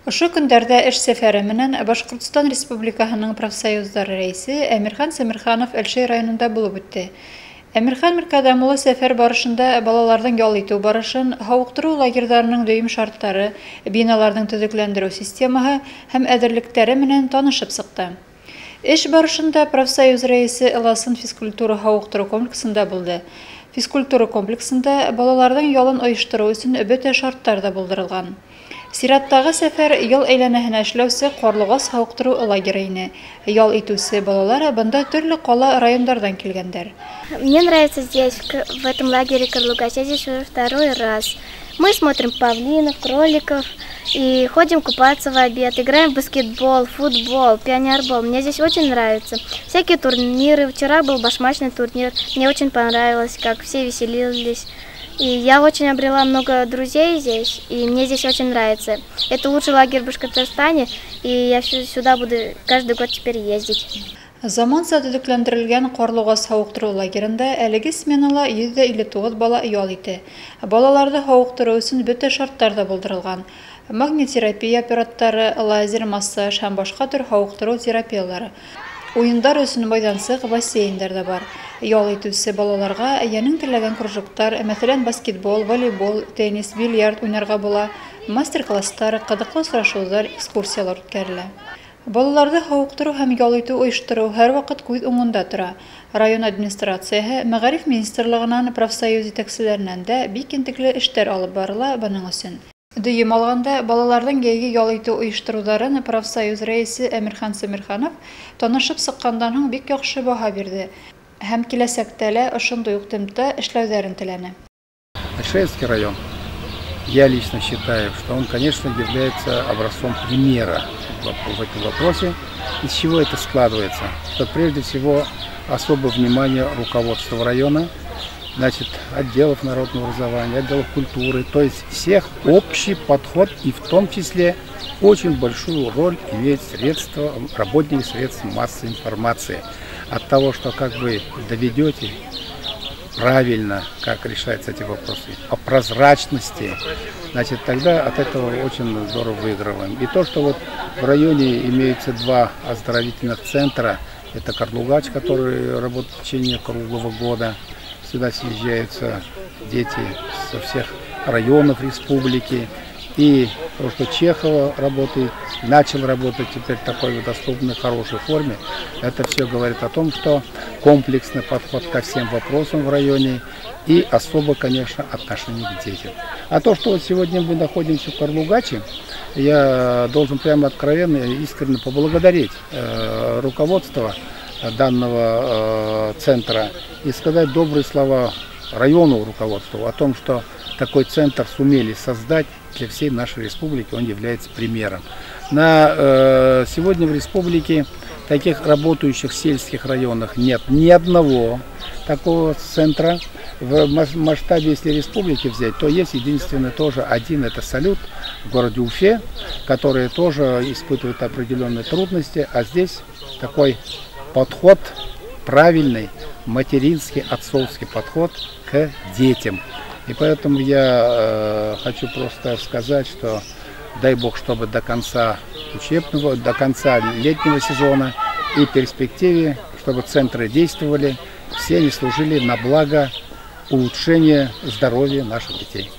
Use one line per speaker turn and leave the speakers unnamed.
Ошо көндәрдә эш сәфәре менән Башкортстан Республикаһының профсоюзлары рәисе Әмирхан Сәмирханов Әлшәй районында булып үтте. Әмирхан Миркадам улы сәфәр барышында балаларның ял итү барышын, һауыктыру лагерьларының дөйем шарттары, биналарның төзекләндерү системаһы һәм әҙерлектәре менән танышып сыҡты. Эш барышында профсоюз рәисе Ыласын физкультура һауыктыру комплексында булды. Физкультура комплексында балаларның ялын ойыштырыу өсөн бөтә шарттар да булдырылган. Сираттағы сәфәр ел әйләнәһенә эшләүсе Ҡарлуғас һауыктыру лагере ине. Ял итүсе балалар бында төрлө ҡала райондардан килгәндәр.
Мне нравится здесь, в этом лагере Карлугас. Я здесь уже второй раз. Мы смотрим павлинов, кроликов и ходим купаться в обед. Играем в баскетбол, футбол, пионербол. Мне здесь очень нравится. Всякие турниры. Вчера был башмачный турнир. Мне очень понравилось, как все веселились. И я очень обрела много друзей здесь, и мне здесь очень нравится. Это лучший лагерь в Башкортостане, и я сюда буду каждый год теперь ездить.
Заманса төҙөкләндерелгән Ҡарлуғас һауыктырыу лагерында әлеге сменала 159 бала ял итә. Балаларҙы һауыктырыу өсөн бөтә шарттар да булдырылған. Магниттерапия аппараттары, лазер, массаж һәм башҡа төр һауыктырыу терапиялары. Уйындар өсөн майҙансыҡ, бассейндар да бар. Ял итеүсе балаларға йәнең теләгән кружоктар, мәҫәлән, баскетбол, волейбол, теннис, бильярд уйнарға була, мастер-класстар, ҡыҙыҡлы осрашыуҙар, экскурсиялар үткәрелә. Балаларҙы һауыктырыу һәм ял итеү ойоштороу һәр ваҡыт күҙ уңында тора. Район администрацияһы, Мәғариф министрлығынан, профсоюз етәкселәренән дә бик интекле эштәр алып барыла бының өсөн. Дөйөм алғанда, балаларҙың йәйге ял итеү ойоштороуҙарын профсоюз рәисе Әмирхан Сәмирханов танышып сыҡҡандан һуң бик яҡшы баһа бирҙе һәм киләсәктә лә ошондай уҡ темпта эшләүҙәрен теләне.
Әлшәйский район, я лично считаю, что он, конечно, является образцом примера в этом вопросе. Из чего это складывается? Что прежде всего особое внимание руководства района, значит, отделов народного образования, отделов культуры, то есть всех общий подход, и в том числе очень большую роль имеют средства, работники средств массовой информации. От того, что как вы доведете правильно, как решаются эти вопросы, о прозрачности, значит, тогда от этого очень здорово выигрываем. И то, что вот в районе имеются два оздоровительных центра, это Карлугач, который работает в течение круглого года. Сюда съезжаются дети со всех районов республики. И то, что Чехова работает, начал работать теперь в такой доступной, хорошей форме, это все говорит о том, что комплексный подход ко всем вопросам в районе и особо, конечно, отношение к детям. А то, что вот сегодня мы находимся в Карлугаче, я должен прямо откровенно и искренне поблагодарить руководство данного центра и сказать добрые слова району руководству о том, что такой центр сумели создать для всей нашей республики, он является примером. Сегодня в республике таких работающих сельских районах нет ни одного такого центра. В масштабе, если республики взять, то есть единственный тоже один, это Салют в городе Уфе, который тоже испытывает определенные трудности, а здесь такой подход правильный, материнский, отцовский подход к детям. И поэтому я хочу просто сказать, что дай Бог, чтобы до конца учебного, до конца летнего сезона и в перспективе, чтобы центры действовали, все они служили на благо улучшения здоровья наших детей.